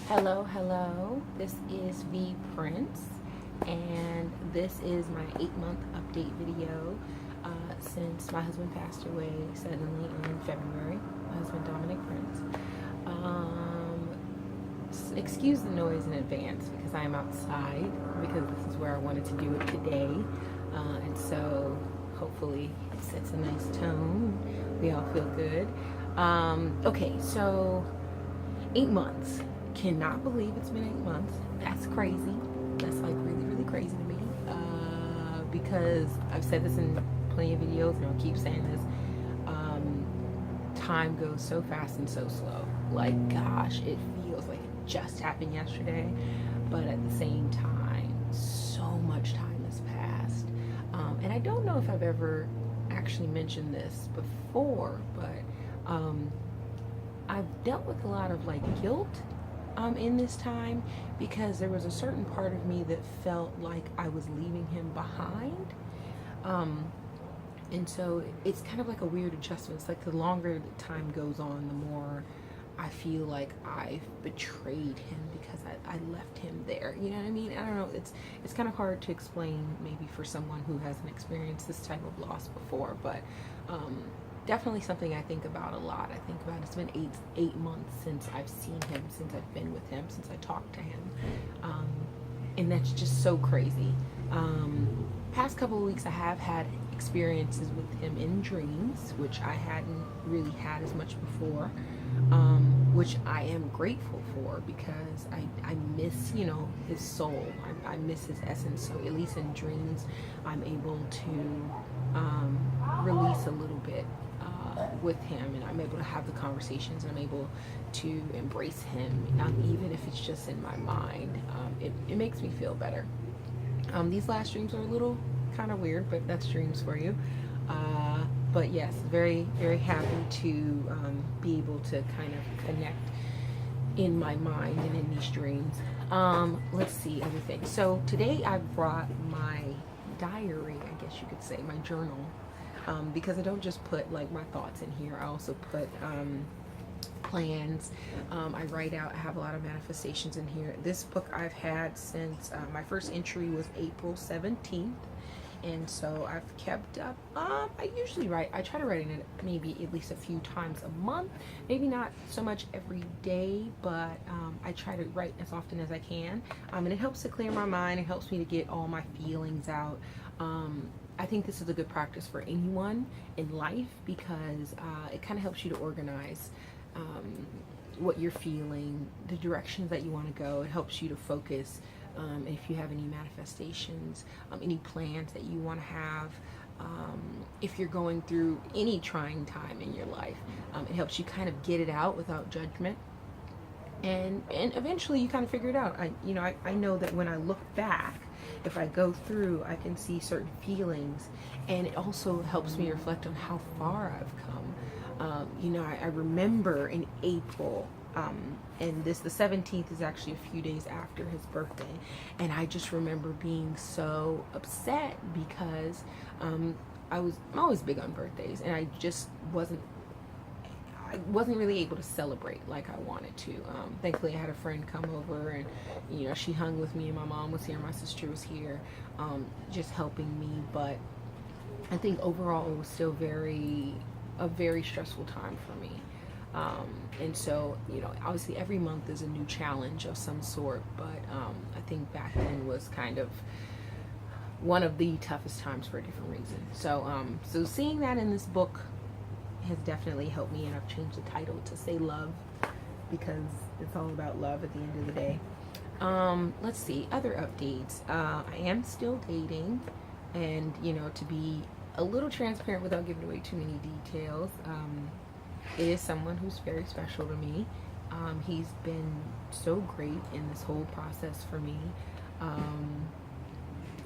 Hello, hello. This is Prince, and this is my 8-month update video since my husband passed away suddenly in February. My husband, Domonic Prince. Excuse the noise in advance because I am outside because this is where I wanted to do it today, and so hopefully it sets a nice tone. We all feel good. Okay, so 8 months. Cannot believe it's been 8 months. That's crazy. That's like really, really crazy to me. Because I've said this in plenty of videos and I'll keep saying this. Time goes so fast and so slow. Like, gosh, it feels like it just happened yesterday. But at the same time, so much time has passed. And I don't know if I've ever actually mentioned this before, but I've dealt with a lot of like guilt in this time because there was a certain part of me that felt like I was leaving him behind. And so it's kind of like a weird adjustment. It's like the longer the time goes on, the more I feel like I've betrayed him because I left him there. You know what I mean? I don't know. It's kind of hard to explain maybe for someone who hasn't experienced this type of loss before, but definitely something I think about a lot. I think about it's been eight months since I've seen him, since I've been with him, since I talked to him, and that's just so crazy. Past couple of weeks I have had experiences with him in dreams, which I hadn't really had as much before, which I am grateful for because I miss, his soul. I miss his essence. So at least in dreams, I'm able to release a little bit with him, and I'm able to have the conversations, and I'm able to embrace him, even if it's just in my mind. It makes me feel better. These last dreams are a little kind of weird, but that's dreams for you. But yes, very, very happy to be able to kind of connect in my mind and in these dreams. Let's see other things. So today I brought my diary, I guess you could say, my journal, because I don't just put like my thoughts in here. I also put plans. I write out. I have a lot of manifestations in here. This book I've had since my first entry was April 17th. And so I've kept up. I usually write. I try to write in it maybe at least a few times a month. Maybe not so much every day, but I try to write as often as I can. And it helps to clear my mind. It helps me to get all my feelings out. I think this is a good practice for anyone in life because it kind of helps you to organize what you're feeling, the directions that you want to go. It helps you to focus. If you have any manifestations, any plans that you want to have, if you're going through any trying time in your life, it helps you kind of get it out without judgment, and eventually you kind of figure it out. I know that when I look back, if I go through, I can see certain feelings, and it also helps me reflect on how far I've come. I remember in April. And the 17th is actually a few days after his birthday, and I just remember being so upset because I'm always big on birthdays, and I just wasn't really able to celebrate like I wanted to. Thankfully I had a friend come over, and she hung with me, and my mom was here, my sister was here, just helping me. But I think overall it was still a very stressful time for me. And so, obviously every month is a new challenge of some sort, but I think back then was kind of one of the toughest times for a different reason. So seeing that in this book has definitely helped me, and I've changed the title to say Love because it's all about love at the end of the day. Let's see, other updates. I am still dating, and, to be a little transparent without giving away too many details, it is someone who's very special to me. He's been so great in this whole process for me,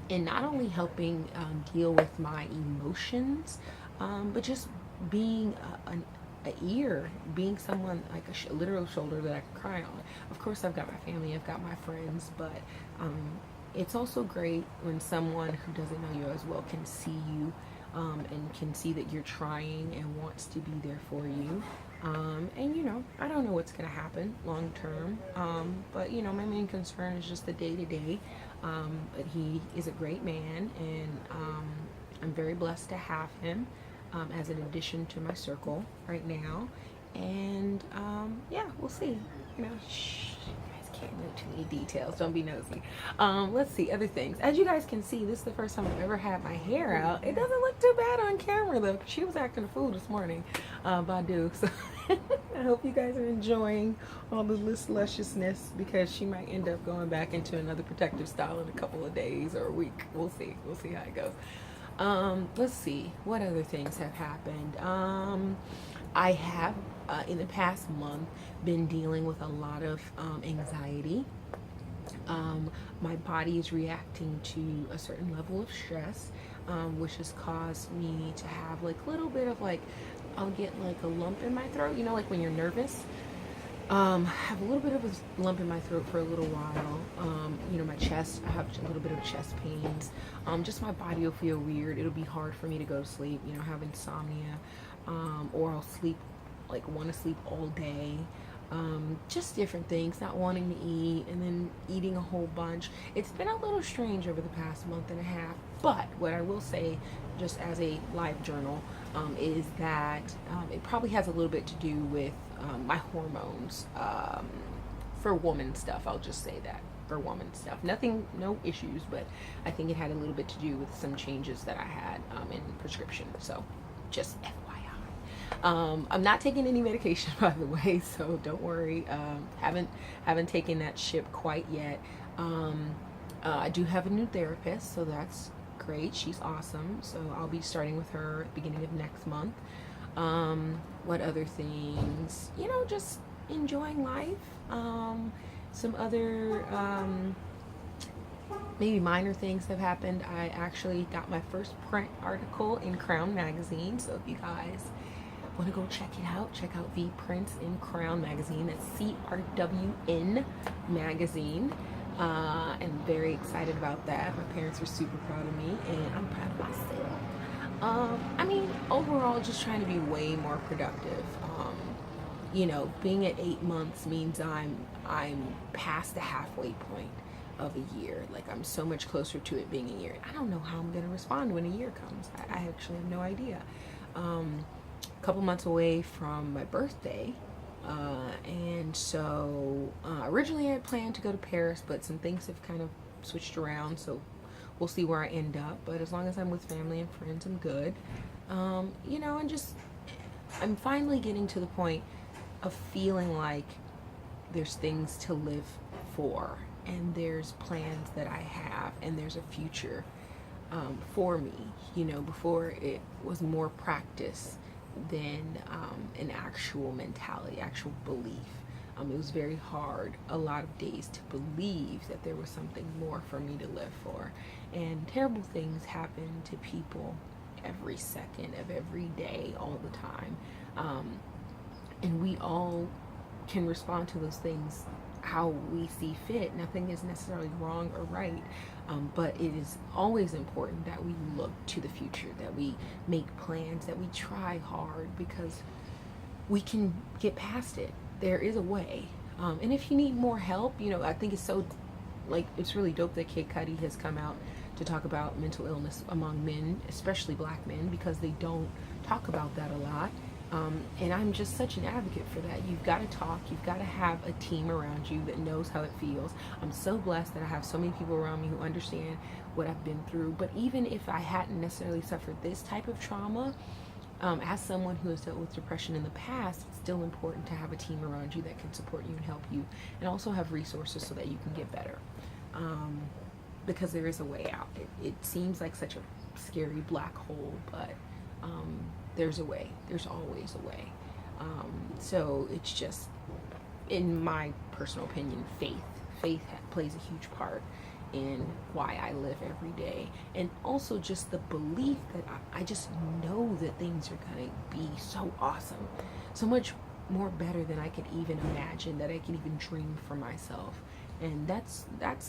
and not only helping deal with my emotions, but just being an ear, being someone like a literal shoulder that I can cry on. Of course, I've got my family, I've got my friends, but it's also great when someone who doesn't know you as well can see you, and can see that you're trying and wants to be there for you. And you know, I don't know what's going to happen long term. But you know, my main concern is just the day to day. But he is a great man, and I'm very blessed to have him as an addition to my circle right now. And yeah, we'll see. You know, shh, you guys can't know too many details. Don't be nosy. Let's see other things. As you guys can see, this is the first time I've ever had my hair out. It doesn't look too bad on camera though. She was acting a fool this morning, Badu. So I hope you guys are enjoying all the lusciousness, because she might end up going back into another protective style in a couple of days or a week. We'll see. We'll see how it goes. Let's see what other things have happened. I have in the past month been dealing with a lot of anxiety. My body is reacting to a certain level of stress, which has caused me to have like a little bit of like, I'll get like a lump in my throat, you know, like when you're nervous. Have a little bit of a lump in my throat for a little while. You know, my chest, I have a little bit of chest pains. Just my body will feel weird. It'll be hard for me to go to sleep, you know, have insomnia, or I'll sleep, like want to sleep all day. Just different things, not wanting to eat and then eating a whole bunch. It's been a little strange over the past month and a half, but what I will say, just as a live journal, is that it probably has a little bit to do with my hormones, for woman stuff. I'll just say that, for woman stuff. Nothing, no issues, but I think it had a little bit to do with some changes that I had in prescription. So just FYI. I'm not taking any medication, by the way, so don't worry. Haven't taken that ship quite yet. I do have a new therapist, so that's great. She's awesome. So I'll be starting with her at the beginning of next month. What other things? You know, just enjoying life. Some other maybe minor things have happened. I actually got my first print article in Crown magazine, so if you guys want to go check it out, check out V Prince in Crown magazine. That's CRWN magazine. I'm very excited about that. My parents are super proud of me, and I'm proud of myself. I mean, overall, just trying to be way more productive. You know, being at 8 months means I'm past the halfway point of a year. Like, I'm so much closer to it being a year. I don't know how I'm going to respond when a year comes. I actually have no idea. A couple months away from my birthday. And so originally I had planned to go to Paris, but some things have kind of switched around, so we'll see where I end up. But as long as I'm with family and friends, I'm good. You know, and just I'm finally getting to the point of feeling like there's things to live for, and there's plans that I have, and there's a future for me. You know, before it was more practice than an actual mentality, actual belief. It was very hard a lot of days to believe that there was something more for me to live for. And terrible things happen to people every second of every day, all the time. And we all can respond to those things how we see fit. Nothing is necessarily wrong or right, but it is always important that we look to the future, that we make plans, that we try hard, because we can get past it. There is a way. And if you need more help, you know, I think it's so, like, it's really dope that Kid Cudi has come out to talk about mental illness among men, especially black men, because they don't talk about that a lot. And I'm just such an advocate for that. You've got to talk. You've got to have a team around you that knows how it feels. I'm so blessed that I have so many people around me who understand what I've been through. But even if I hadn't necessarily suffered this type of trauma, as someone who has dealt with depression in the past, it's still important to have a team around you that can support you and help you, and also have resources so that you can get better. Because there is a way out. It seems like such a scary black hole, but there's a way. There's always a way. So it's just, in my personal opinion, faith plays a huge part in why I live every day, and also just the belief that I just know that things are gonna be so awesome, so much more better than I could even imagine, that I can even dream for myself. And that's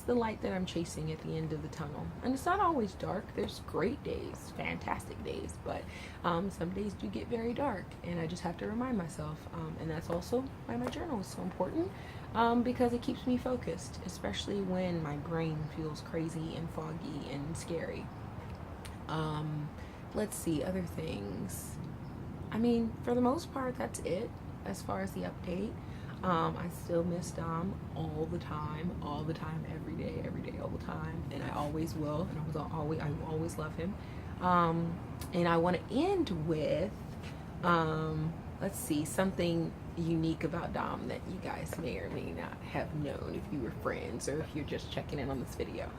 the light that I'm chasing at the end of the tunnel. And it's not always dark. There's great days, fantastic days, but some days do get very dark, and I just have to remind myself. And that's also why my journal is so important, because it keeps me focused, especially when my brain feels crazy and foggy and scary. Let's see, other things. I mean, for the most part, that's it as far as the update. I still miss Dom all the time, every day, all the time, and I always will, and I will always love him. And I want to end with, let's see, something unique about Dom that you guys may or may not have known if you were friends or if you're just checking in on this video.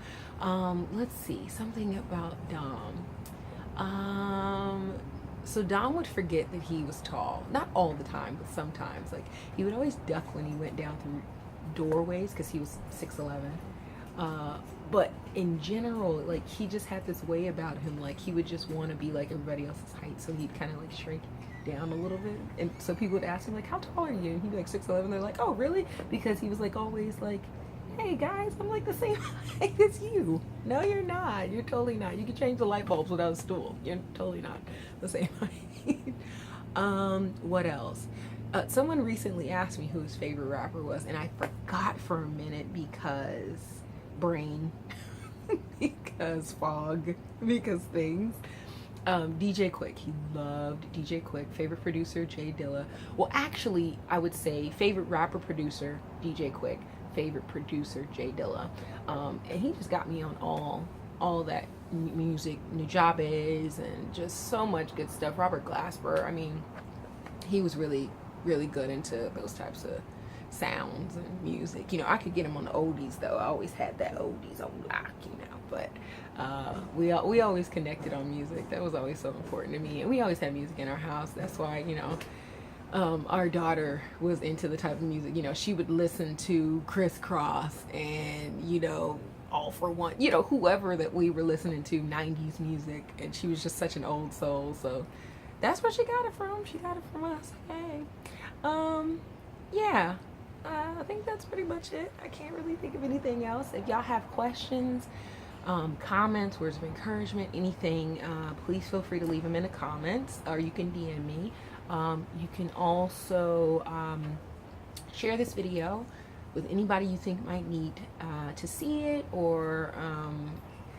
Let's see, something about Dom. So Dom would forget that he was tall. Not all the time, but sometimes. Like, he would always duck when he went down through doorways because he was 6'11". But in general, like, he just had this way about him. Like, he would just want to be like everybody else's height, so he'd kind of like shrink down a little bit. And so people would ask him, like, how tall are you? And he'd be like 6'11". They're like, oh, really? Because he was like always like, hey guys, I'm like the same height as you. No, you're not. You're totally not. You can change the light bulbs without a stool. You're totally not the same height. What else? Someone recently asked me who his favorite rapper was, and I forgot for a minute because brain, because fog, because things. DJ Quick. He loved DJ Quick. Favorite producer, Jay Dilla. Well, actually, I would say favorite rapper producer, DJ Quick. Favorite producer, Jay Dilla. And he just got me on all that music, Nujabes, and just so much good stuff. Robert Glasper, I mean, he was really, really good into those types of sounds and music. You know, I could get him on the oldies, though. I always had that oldies on lock, you know, but we always connected on music. That was always so important to me, and we always had music in our house. That's why, you know, our daughter was into the type of music, you know, she would listen to Criss Cross and, you know, All For One, you know, whoever that we were listening to, 90s music, and she was just such an old soul, so that's where she got it from. She got it from us. Hey. Yeah, I think that's pretty much it. I can't really think of anything else. If y'all have questions, comments, words of encouragement, anything, please feel free to leave them in the comments, or you can DM me. You can also share this video with anybody you think might need to see it, or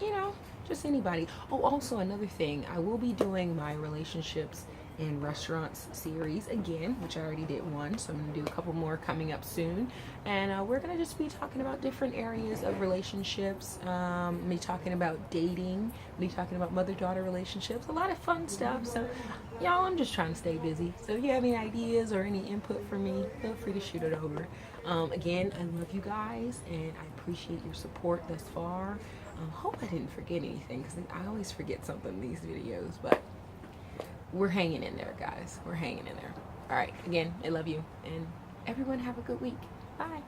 you know, just anybody. Oh, also another thing, I will be doing my relationships in restaurants series again, which I already did one, so I'm gonna do a couple more coming up soon, and we're gonna just be talking about different areas of relationships, me talking about dating, me talking about mother-daughter relationships, a lot of fun stuff. So y'all, I'm just trying to stay busy, so if you have any ideas or any input for me, feel free to shoot it over. Again, I love you guys, and I appreciate your support thus far. Hope I didn't forget anything, because I always forget something in these videos, but we're hanging in there, guys. We're hanging in there. All right. Again, I love you. And everyone have a good week. Bye.